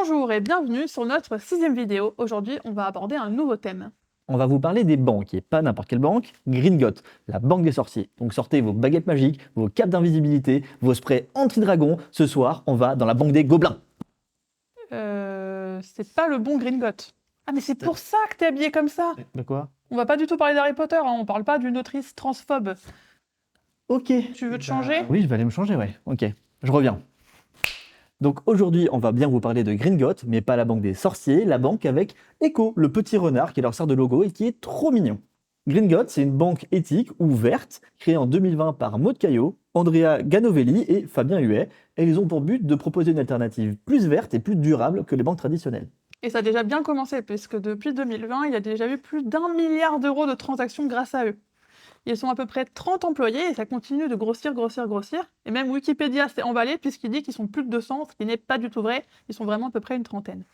Bonjour et bienvenue sur notre 6e vidéo. Aujourd'hui, on va aborder un nouveau thème. On va vous parler des banques, et pas n'importe quelle banque, Gringotts, la banque des sorciers. Donc sortez vos baguettes magiques, vos capes d'invisibilité, vos sprays anti-dragon. Ce soir, on va dans la banque des gobelins. C'est pas le bon Gringotts. Ah mais c'est pour ça que t'es habillé comme ça. De quoi? On va pas du tout parler d'Harry Potter, hein, on parle pas d'une autrice transphobe. Ok. Tu veux te changer? Oui, je vais aller me changer, ouais. Ok, je reviens. Donc aujourd'hui, on va bien vous parler de Gringotts, mais pas la banque des sorciers, la banque avec Echo, le petit renard qui leur sert de logo et qui est trop mignon. Gringotts, c'est une banque éthique ouverte, créée en 2020 par Maud Caillot, Andrea Ganovelli et Fabien Huet, et ils ont pour but de proposer une alternative plus verte et plus durable que les banques traditionnelles. Et ça a déjà bien commencé, puisque depuis 2020, il y a déjà eu plus d'1 milliard d'euros de transactions grâce à eux. Ils sont à peu près 30 employés et ça continue de grossir. Et même Wikipédia s'est emballé puisqu'il dit qu'ils sont plus de 200, ce qui n'est pas du tout vrai. Ils sont vraiment à peu près une trentaine.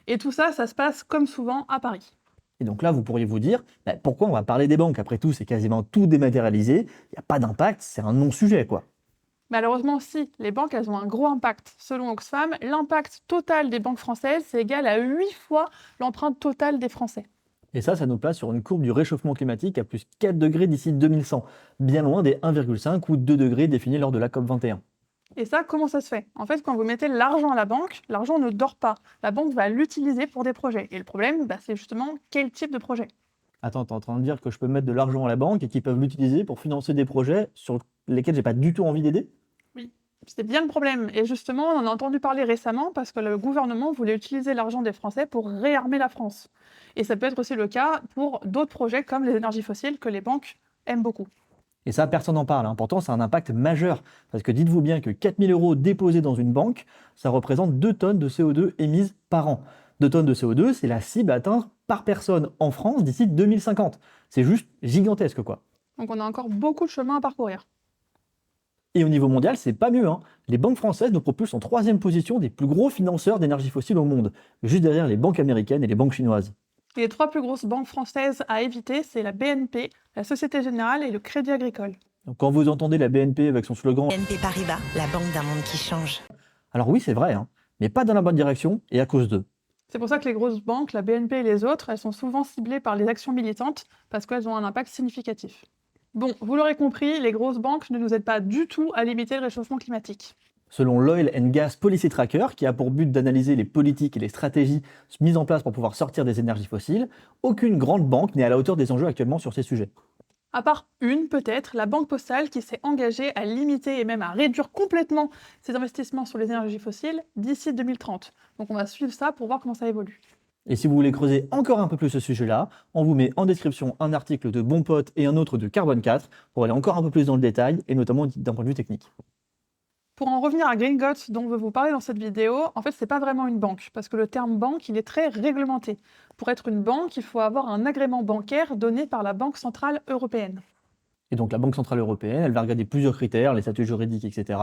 Et tout ça, ça se passe comme souvent à Paris. Et donc là, vous pourriez vous dire, pourquoi on va parler des banques? Après tout, c'est quasiment tout dématérialisé, il n'y a pas d'impact, c'est un non-sujet, quoi. Malheureusement, si, les banques, elles ont un gros impact. Selon Oxfam, l'impact total des banques françaises, c'est égal à 8 fois l'empreinte totale des Français. Et ça nous place sur une courbe du réchauffement climatique à plus 4 degrés d'ici 2100, bien loin des 1,5 ou 2 degrés définis lors de la COP 21. Et ça, comment ça se fait? En fait, quand vous mettez l'argent à la banque, l'argent ne dort pas. La banque va l'utiliser pour des projets. Et le problème, c'est justement quel type de projet. Attends, t'es en train de dire que je peux mettre de l'argent à la banque et qu'ils peuvent l'utiliser pour financer des projets sur lesquels j'ai pas du tout envie d'aider? Oui, c'est bien le problème. Et justement, on en a entendu parler récemment parce que le gouvernement voulait utiliser l'argent des Français pour réarmer la France. Et ça peut être aussi le cas pour d'autres projets comme les énergies fossiles que les banques aiment beaucoup. Et ça, personne n'en parle, hein. Pourtant, c'est un impact majeur. Parce que dites-vous bien que 4 000 euros déposés dans une banque, ça représente 2 tonnes de CO2 émises par an. 2 tonnes de CO2, c'est la cible à atteindre par personne en France d'ici 2050. C'est juste gigantesque, quoi. Donc on a encore beaucoup de chemin à parcourir. Et au niveau mondial, c'est pas mieux, hein. Les banques françaises nous propulsent en 3e position des plus gros financeurs d'énergie fossile au monde, juste derrière les banques américaines et les banques chinoises. Les 3 plus grosses banques françaises à éviter, c'est la BNP, la Société Générale et le Crédit Agricole. Donc, quand vous entendez la BNP avec son slogan BNP Paribas, la banque d'un monde qui change. alors oui, c'est vrai, hein, mais pas dans la bonne direction et à cause d'eux. C'est pour ça que les grosses banques, la BNP et les autres, elles sont souvent ciblées par les actions militantes parce qu'elles ont un impact significatif. Bon, vous l'aurez compris, les grosses banques ne nous aident pas du tout à limiter le réchauffement climatique. Selon l'Oil and Gas Policy Tracker, qui a pour but d'analyser les politiques et les stratégies mises en place pour pouvoir sortir des énergies fossiles, aucune grande banque n'est à la hauteur des enjeux actuellement sur ces sujets. À part une, peut-être, la Banque Postale qui s'est engagée à limiter et même à réduire complètement ses investissements sur les énergies fossiles d'ici 2030. Donc on va suivre ça pour voir comment ça évolue. Et si vous voulez creuser encore un peu plus ce sujet-là, on vous met en description un article de Bon Pote et un autre de Carbone 4 pour aller encore un peu plus dans le détail, et notamment d'un point de vue technique. Pour en revenir à Gringotts dont on veut vous parler dans cette vidéo, en fait c'est pas vraiment une banque, parce que le terme banque il est très réglementé. Pour être une banque, il faut avoir un agrément bancaire donné par la Banque Centrale Européenne. Et donc la Banque Centrale Européenne, elle va regarder plusieurs critères, les statuts juridiques, etc.,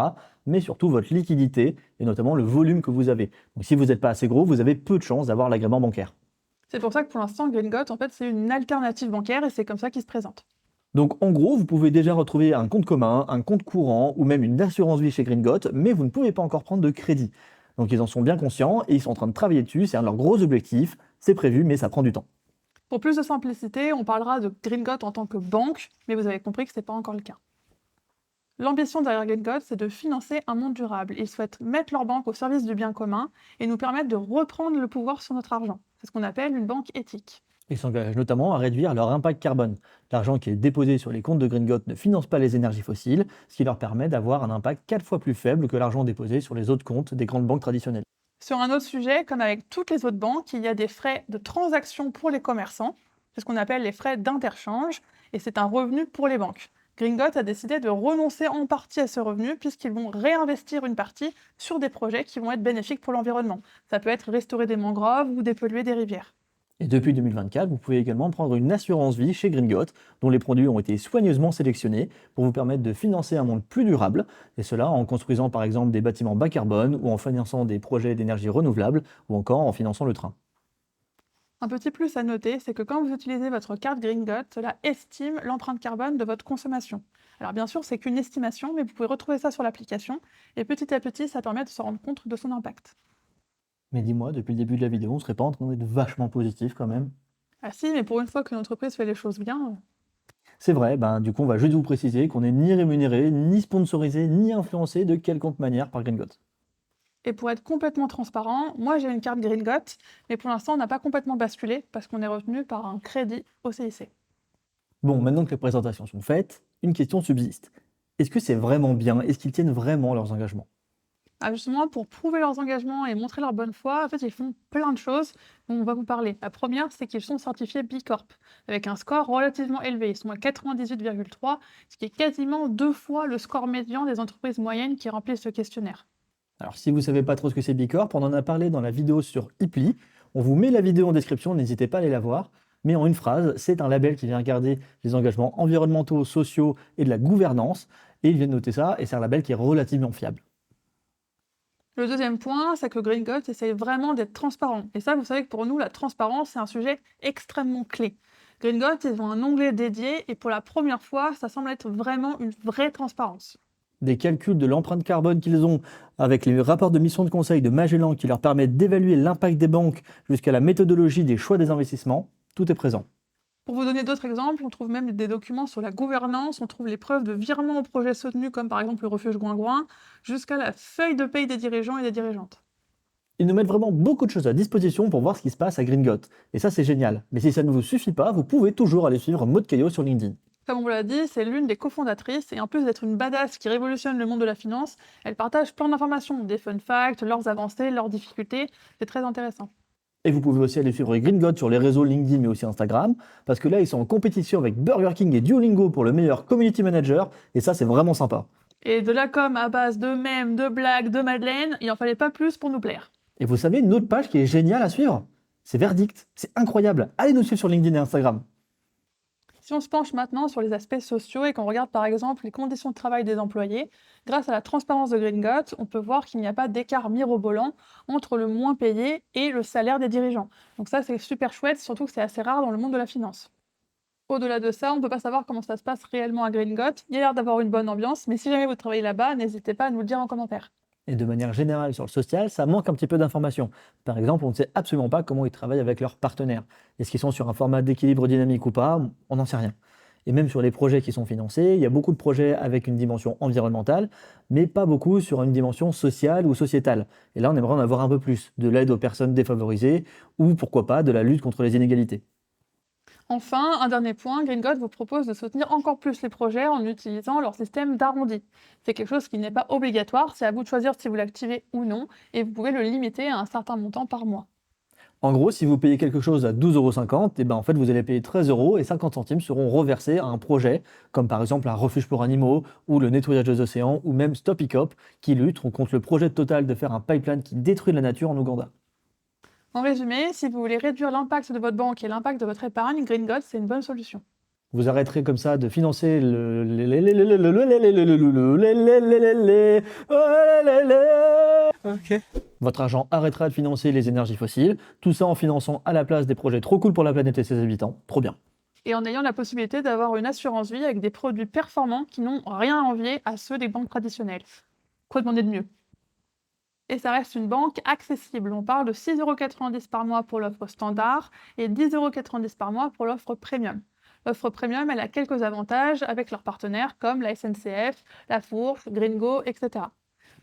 mais surtout votre liquidité, et notamment le volume que vous avez. Donc si vous n'êtes pas assez gros, vous avez peu de chances d'avoir l'agrément bancaire. C'est pour ça que pour l'instant Gringotts en fait c'est une alternative bancaire et c'est comme ça qu'il se présente. Donc en gros, vous pouvez déjà retrouver un compte commun, un compte courant ou même une assurance vie chez Gringotts, mais vous ne pouvez pas encore prendre de crédit. Donc ils en sont bien conscients et ils sont en train de travailler dessus, c'est un de leurs gros objectifs, c'est prévu mais ça prend du temps. Pour plus de simplicité, on parlera de Gringotts en tant que banque, mais vous avez compris que ce n'est pas encore le cas. L'ambition derrière Gringotts, c'est de financer un monde durable. Ils souhaitent mettre leur banque au service du bien commun et nous permettre de reprendre le pouvoir sur notre argent. C'est ce qu'on appelle une banque éthique. Ils s'engagent notamment à réduire leur impact carbone. L'argent qui est déposé sur les comptes de Gringotts ne finance pas les énergies fossiles, ce qui leur permet d'avoir un impact 4 fois plus faible que l'argent déposé sur les autres comptes des grandes banques traditionnelles. Sur un autre sujet, comme avec toutes les autres banques, il y a des frais de transaction pour les commerçants. C'est ce qu'on appelle les frais d'interchange, et c'est un revenu pour les banques. Gringotts a décidé de renoncer en partie à ce revenu puisqu'ils vont réinvestir une partie sur des projets qui vont être bénéfiques pour l'environnement. Ça peut être restaurer des mangroves ou dépolluer des rivières. Et depuis 2024, vous pouvez également prendre une assurance vie chez Gringotts, dont les produits ont été soigneusement sélectionnés pour vous permettre de financer un monde plus durable, et cela en construisant par exemple des bâtiments bas carbone, ou en finançant des projets d'énergie renouvelable, ou encore en finançant le train. Un petit plus à noter, c'est que quand vous utilisez votre carte Gringotts, cela estime l'empreinte carbone de votre consommation. Alors bien sûr, c'est qu'une estimation, mais vous pouvez retrouver ça sur l'application, et petit à petit, ça permet de se rendre compte de son impact. Mais dis-moi, depuis le début de la vidéo, on serait pas en train d'être vachement positif quand même? Ah si, mais pour une fois qu'une entreprise fait les choses bien, C'est vrai, ben, du coup, on va juste vous préciser qu'on n'est ni rémunéré, ni sponsorisé, ni influencé de quelconque manière par Gringot. et pour être complètement transparent, moi j'ai une carte Gringot, mais pour l'instant on n'a pas complètement basculé parce qu'on est retenu par un crédit au CIC. Bon, maintenant que les présentations sont faites, une question subsiste. Est-ce que c'est vraiment bien? Est-ce qu'ils tiennent vraiment leurs engagements? Ah, justement, pour prouver leurs engagements et montrer leur bonne foi, en fait, ils font plein de choses dont on va vous parler. La première, c'est qu'ils sont certifiés B Corp, avec un score relativement élevé. Ils sont à 98,3, ce qui est quasiment 2 fois le score médian des entreprises moyennes qui remplissent ce questionnaire. Alors, si vous ne savez pas trop ce que c'est Bicorp, on en a parlé dans la vidéo sur Ipli. On vous met la vidéo en description, n'hésitez pas à aller la voir. Mais en une phrase, c'est un label qui vient regarder les engagements environnementaux, sociaux et de la gouvernance. Et il vient de noter ça, et c'est un label qui est relativement fiable. Le deuxième point, c'est que Gringot essaye vraiment d'être transparent. Et ça, vous savez que pour nous, la transparence, c'est un sujet extrêmement clé. Gringot, ils ont un onglet dédié, et pour la première fois, ça semble être vraiment une vraie transparence. Des calculs de l'empreinte carbone qu'ils ont avec les rapports de mission de conseil de Magellan qui leur permettent d'évaluer l'impact des banques jusqu'à la méthodologie des choix des investissements, tout est présent. Pour vous donner d'autres exemples, on trouve même des documents sur la gouvernance, on trouve les preuves de virements aux projets soutenus, comme par exemple le refuge Gouingouin, jusqu'à la feuille de paye des dirigeants et des dirigeantes. Ils nous mettent vraiment beaucoup de choses à disposition pour voir ce qui se passe à Gringot. Et ça, c'est génial. Mais si ça ne vous suffit pas, vous pouvez toujours aller suivre Maud Caillot sur LinkedIn. Comme on vous l'a dit, c'est l'une des cofondatrices, et en plus d'être une badass qui révolutionne le monde de la finance, elle partage plein d'informations, des fun facts, leurs avancées, leurs difficultés, c'est très intéressant. Et vous pouvez aussi aller suivre Gringot sur les réseaux LinkedIn mais aussi Instagram, parce que là, ils sont en compétition avec Burger King et Duolingo pour le meilleur community manager, et ça, c'est vraiment sympa. Et de la com à base de mèmes, de blagues, de madeleines, il en fallait pas plus pour nous plaire. Et vous savez, une autre page qui est géniale à suivre, c'est Verdict. C'est incroyable. Allez nous suivre sur LinkedIn et Instagram. Si on se penche maintenant sur les aspects sociaux et qu'on regarde par exemple les conditions de travail des employés, grâce à la transparence de Gringot, on peut voir qu'il n'y a pas d'écart mirobolant entre le moins payé et le salaire des dirigeants. Donc ça c'est super chouette, surtout que c'est assez rare dans le monde de la finance. Au-delà de ça, on ne peut pas savoir comment ça se passe réellement à Gringot. Il y a l'air d'avoir une bonne ambiance, mais si jamais vous travaillez là-bas, n'hésitez pas à nous le dire en commentaire. Et de manière générale sur le social, ça manque un petit peu d'informations. Par exemple, on ne sait absolument pas comment ils travaillent avec leurs partenaires. Est-ce qu'ils sont sur un format d'équilibre dynamique ou pas? On n'en sait rien. Et même sur les projets qui sont financés, il y a beaucoup de projets avec une dimension environnementale, mais pas beaucoup sur une dimension sociale ou sociétale. Et là, on aimerait en avoir un peu plus, de l'aide aux personnes défavorisées, ou pourquoi pas de la lutte contre les inégalités. Enfin, un dernier point, Gringot vous propose de soutenir encore plus les projets en utilisant leur système d'arrondi. C'est quelque chose qui n'est pas obligatoire, c'est à vous de choisir si vous l'activez ou non, et vous pouvez le limiter à un certain montant par mois. En gros, si vous payez quelque chose à 12,50 €, et ben en fait, vous allez payer 13 € et 50 centimes seront reversés à un projet, comme par exemple un refuge pour animaux, ou le nettoyage des océans, ou même Stop Icop, qui lutte contre le projet de Total de faire un pipeline qui détruit la nature en Ouganda. En résumé, si vous voulez réduire l'impact de votre banque et l'impact de votre épargne, Gringot, c'est une bonne solution. Vous arrêterez comme ça de financer Ok. Votre argent arrêtera de financer les énergies fossiles, tout ça en finançant à la place des projets trop cool pour la planète et ses habitants. Trop bien. Et en ayant la possibilité d'avoir une assurance vie avec des produits performants qui n'ont rien à envier à ceux des banques traditionnelles. Quoi demander de mieux? Et ça reste une banque accessible. On parle de 6,90 € par mois pour l'offre standard et 10,90 € par mois pour l'offre premium. L'offre premium, elle a quelques avantages avec leurs partenaires comme la SNCF, la Fourche, Gringo, etc.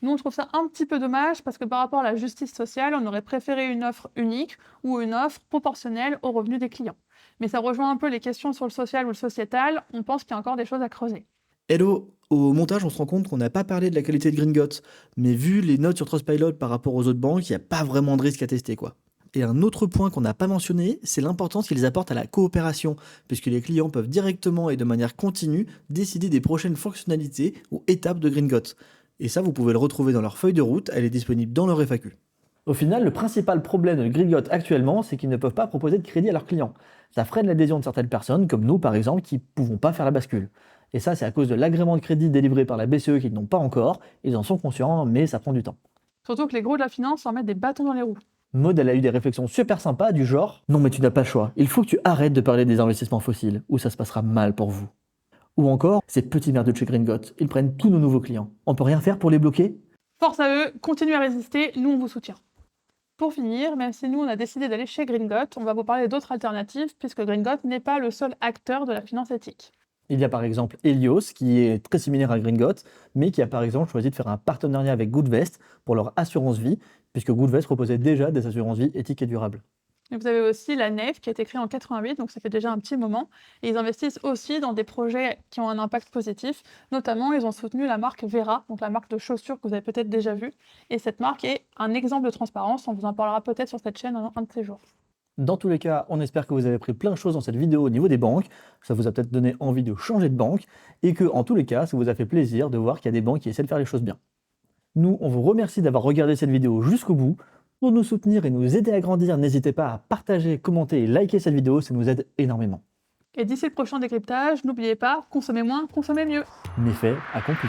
Nous, on trouve ça un petit peu dommage parce que par rapport à la justice sociale, on aurait préféré une offre unique ou une offre proportionnelle aux revenus des clients. Mais ça rejoint un peu les questions sur le social ou le sociétal. On pense qu'il y a encore des choses à creuser. Hello, au montage, on se rend compte qu'on n'a pas parlé de la qualité de Gringot, mais vu les notes sur Trustpilot par rapport aux autres banques, il n'y a pas vraiment de risque à tester, quoi. Et un autre point qu'on n'a pas mentionné, c'est l'importance qu'ils apportent à la coopération, puisque les clients peuvent directement et de manière continue décider des prochaines fonctionnalités ou étapes de Gringot. Et ça, vous pouvez le retrouver dans leur feuille de route, elle est disponible dans leur FAQ. Au final, le principal problème de Gringot actuellement, c'est qu'ils ne peuvent pas proposer de crédit à leurs clients. Ça freine l'adhésion de certaines personnes, comme nous par exemple, qui ne pouvons pas faire la bascule. Et ça, c'est à cause de l'agrément de crédit délivré par la BCE qu'ils n'ont pas encore. Ils en sont conscients, mais ça prend du temps. Surtout que les gros de la finance en mettent des bâtons dans les roues. Maud, elle a eu des réflexions super sympas du genre « Non mais tu n'as pas le choix, il faut que tu arrêtes de parler des investissements fossiles, ou ça se passera mal pour vous. » Ou encore « Ces petits merdeux de chez Gringot, ils prennent tous nos nouveaux clients. On peut rien faire pour les bloquer ?» Force à eux, continuez à résister, nous on vous soutient. Pour finir, même si nous on a décidé d'aller chez Gringot, on va vous parler d'autres alternatives puisque Gringot n'est pas le seul acteur de la finance éthique. Il y a par exemple Helios, qui est très similaire à Gringot, mais qui a par exemple choisi de faire un partenariat avec Goodvest pour leur assurance vie, puisque Goodvest proposait déjà des assurances vie éthiques et durables. Et vous avez aussi la Nef qui a été créée en 88, donc ça fait déjà un petit moment. Et ils investissent aussi dans des projets qui ont un impact positif. Notamment, ils ont soutenu la marque Vera, donc la marque de chaussures que vous avez peut-être déjà vue. Et cette marque est un exemple de transparence. On vous en parlera peut-être sur cette chaîne un de ces jours. Dans tous les cas, on espère que vous avez appris plein de choses dans cette vidéo au niveau des banques. Ça vous a peut-être donné envie de changer de banque et que, en tous les cas, ça vous a fait plaisir de voir qu'il y a des banques qui essaient de faire les choses bien. Nous, on vous remercie d'avoir regardé cette vidéo jusqu'au bout. Pour nous soutenir et nous aider à grandir, n'hésitez pas à partager, commenter et liker cette vidéo, ça nous aide énormément. Et d'ici le prochain décryptage, n'oubliez pas, consommez moins, consommez mieux. Méfait accompli.